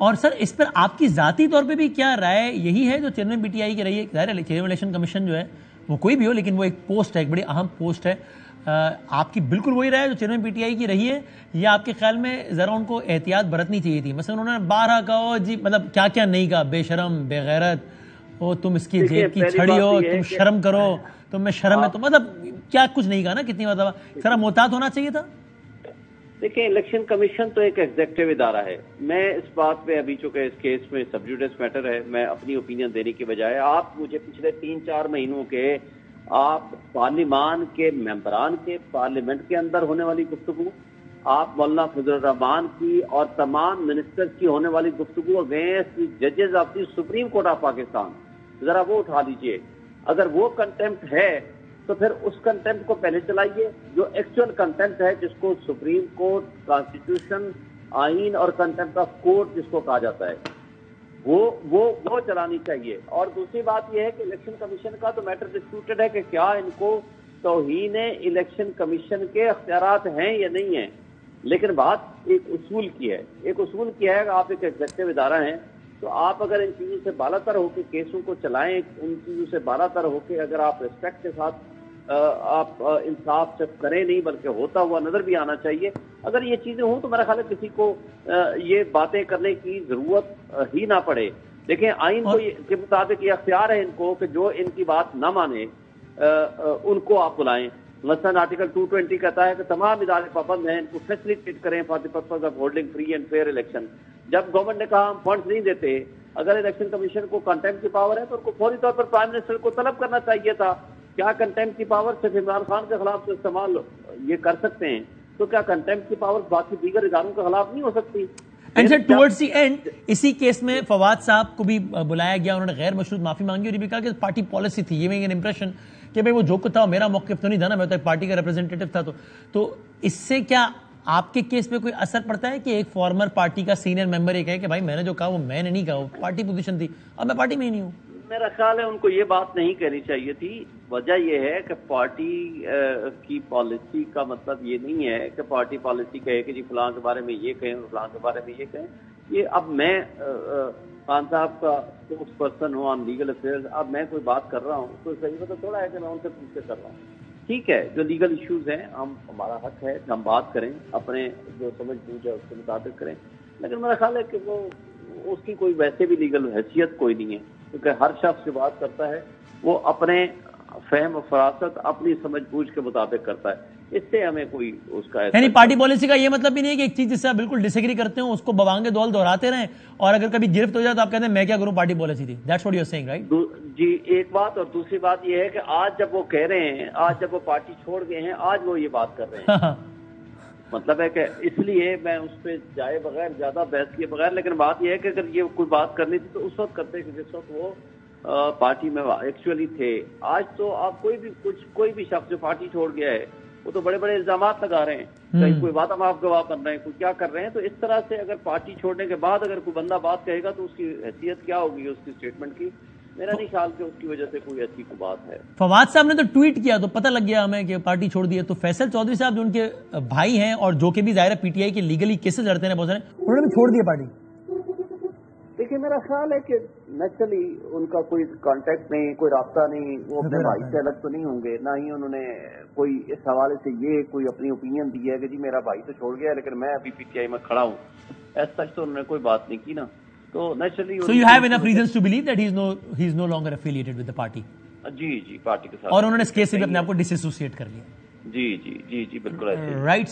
اور سر اس پر آپ کی ذاتی طور پہ بھی کیا رائے یہی ہے جو چیئرمین پی ٹی آئی کی رہی ہے؟ ظاہر ہے چیئرمین الیکشن کمیشن جو ہے وہ کوئی بھی ہو لیکن وہ ایک پوسٹ ہے، ایک بڑی اہم پوسٹ ہے، آپ کی بالکل وہی رائے جو چیئرمین پی ٹی آئی کی رہی ہے، یا آپ کے خیال میں ذرا ان کو احتیاط برتنی چاہیے تھی؟ مثلا انہوں نے بارہ کہا جی، مطلب کیا کیا نہیں کہا، بے شرم، بے غیرت، او تم اس کی جیب کی چھڑی ہو، تم شرم کرو، تم میں شرم ہے، تو مطلب کیا کچھ نہیں کہا نا، کتنی مطلب ذرا محتاط ہونا چاہیے تھا۔ دیکھیں الیکشن کمیشن تو ایک ایگزیکٹو ادارہ ہے، میں اس بات پہ ابھی چونکہ اس کیس میں سب جوڈیس میٹر ہے، میں اپنی اوپینین دینے کی بجائے آپ مجھے پچھلے 3-4 مہینوں کے آپ پارلیمان کے ممبران کے پارلیمنٹ کے اندر ہونے والی گفتگو، آپ مولانا فضل الرحمان کی اور تمام منسٹر کی ہونے والی گفتگو اگینسٹ ججز of the supreme court of Pakistan, ذرا وہ اٹھا لیجئے۔ اگر وہ کنٹمپٹ ہے تو پھر اس کنٹمپٹ کو پہلے چلائیے، جو ایکچوئل کنٹمپٹ ہے جس کو سپریم کورٹ، کانسٹیٹیوشن، آئین اور کنٹمپٹ آف کورٹ جس کو کہا جاتا ہے، وہ چلانی چاہیے۔ اور دوسری بات یہ ہے کہ الیکشن کمیشن کا تو میٹر ڈسپیوٹڈ ہے کہ کیا ان کو توہین الیکشن کمیشن کے اختیارات ہیں یا نہیں ہیں، لیکن بات ایک اصول کی ہے، کہ آپ ایک ایگزیکٹو ادارہ ہیں تو آپ اگر ان چیزوں سے بالا تر ہو کے کیسوں کو چلائیں، ان چیزوں سے بالا تر ہو کے اگر آپ ریسپیکٹ کے ساتھ آپ انصاف صرف کریں نہیں بلکہ ہوتا ہوا نظر بھی آنا چاہیے۔ اگر یہ چیزیں ہوں تو میرا خیال ہے کسی کو یہ باتیں کرنے کی ضرورت ہی نہ پڑے۔ دیکھیں آئین کے مطابق یہ اختیار ہے ان کو کہ جو ان کی بات نہ مانے ان کو آپ بلائیں۔ مثلاً آرٹیکل 220 کہتا ہے کہ تمام ادارے پابند ہیں، ان کو فیسلیٹیٹ کریں for the purpose of holding free and fair election. جب گورنمنٹ نے کہا ہم فنڈز نہیں دیتے، اگر الیکشن کمیشن کو کنٹمپٹ کی پاور ہے تو ان کو فوری طور پر پرائم منسٹر کو طلب کرنا چاہیے تھا۔ کیا کنٹمپٹ کی پاور صرف عمران خان کے خلاف سے استعمال یہ کر سکتے ہیں، تو کیا کنٹمپٹ کی پاور باقی دیگر اداروں کے خلاف نہیں ہو سکتی؟ And sir towards the end اسی کیس میں فواد صاحب کو بھی بلایا گیا، انہوں نے غیر مشروط معافی مانگی اور یہ بھی کہا کہ پارٹی پالیسی تھی۔ یہ میں ایک امپریشن کہ بھائی وہ جو کچھ تھا میرا موقف تو نہیں تھا نا، میں تو ایک پارٹی کا ریپرزینٹیٹو تھا، تو اس سے کیا آپ کے کیس پہ کوئی اثر پڑتا ہے کہ ایک فارمر پارٹی کا سینئر ممبر یہ کہے کہ بھائی میں نے جو کہا وہ میں نے نہیں کہا، وہ پارٹی پوزیشن تھی، اب میں پارٹی میں ہی نہیں ہوں؟ میرا خیال ہے ان کو یہ بات نہیں کہنی چاہیے تھی۔ وجہ یہ ہے کہ پارٹی کی پالیسی کا مطلب یہ نہیں ہے کہ پارٹی پالیسی کہے کہ جی فلاں کے بارے میں یہ کہیں، فلاں کے بارے میں یہ کہیں۔ یہ اب میں خان صاحب کا اسپوکس پرسن ہوں آن لیگل افیئرز، اب میں کوئی بات کر رہا ہوں تو صحیح مطلب تھوڑا ہے کہ میں ان سے پوچھ کے کر رہا ہوں۔ ٹھیک ہے، جو لیگل ایشوز ہیں ہمارا حق ہے کہ ہم بات کریں، اپنے جو سمجھ بوجھ ہے اس کے مطابق کریں، لیکن میرا خیال ہے کہ وہ اس کی کوئی ویسے بھی لیگل حیثیت کوئی نہیں ہے، کیونکہ ہر شخص جو بات کرتا ہے وہ اپنے فہم و فراست اپنی سمجھ بوجھ کے مطابق کرتا ہے، اس سے ہمیں کوئی اس کا یعنی پارٹی پالیسی کا یہ مطلب بھی نہیں ہے کہ ایک چیز جس سے آپ بالکل ڈس ایگری کرتے ہوں اس کو بوانگے دول دہراتے رہیں اور اگر کبھی گرفت ہو جائے تو آپ کہتے ہیں میں کیا کروں، پارٹی پالیسی تھی۔ That's what you are saying, right? جی ایک بات، اور دوسری بات یہ ہے کہ آج جب وہ کہہ رہے ہیں، آج جب وہ پارٹی چھوڑ گئے ہیں، آج وہ یہ بات کر رہے ہیں، مطلب ہے کہ اس لیے میں اس پہ جائے بغیر، زیادہ بحث کیے بغیر، لیکن بات یہ ہے کہ اگر یہ کوئی بات کرنی تھی تو اس وقت کرتے کہ جس وقت وہ پارٹی میں ایکچولی تھے۔ آج تو آپ کوئی بھی شخص جو پارٹی چھوڑ گیا ہے وہ تو بڑے بڑے الزامات لگا رہے ہیں، کہیں کوئی بات معاف گواہ بن رہے ہیں، کوئی کیا کر رہے ہیں۔ تو اس طرح سے اگر پارٹی چھوڑنے کے بعد اگر کوئی بندہ بات کہے گا تو اس کی حیثیت کیا ہوگی اس کی اسٹیٹمنٹ کی؟ میرا نہیں خیال کہ اس کی وجہ سے کوئی ایسی کوئی بات ہے۔ فواد صاحب نے تو ٹویٹ کیا تو پتہ لگ گیا ہمیں کہ پارٹی چھوڑ دی ہے، تو فیصل چودھری صاحب جو ان کے بھائی ہیں اور جو کہ بھی ظاہر ہے پی ٹی آئی کے لیگلی کیسز لڑتے ہیں بہت سارے، انہوں نے بھی چھوڑ دیا پارٹی۔ دیکھیے میرا خیال ہے کہ نیچرلی ان کا کوئی کانٹیکٹ نہیں، کوئی رابطہ نہیں، وہ اپنے بھائی سے الگ تو نہیں ہوں گے، نہ ہی انہوں نے کوئی اس حوالے سے یہ کوئی اپنی اوپینین دی ہے کہ جی میرا بھائی تو چھوڑ گیا لیکن میں ابھی پی ٹی آئی میں کھڑا ہوں، ایسا سچ تو انہوں نے کوئی بات نہیں کی نا۔ تو naturally So you have enough reasons to believe that he is no longer affiliated with the party. جی پارٹی کے ساتھ، اور انہوں نے اس کیس سے بھی اپنے آپ کو ڈس ایسوسیٹ کر لیا۔ جی بالکل ایسے۔ رائٹ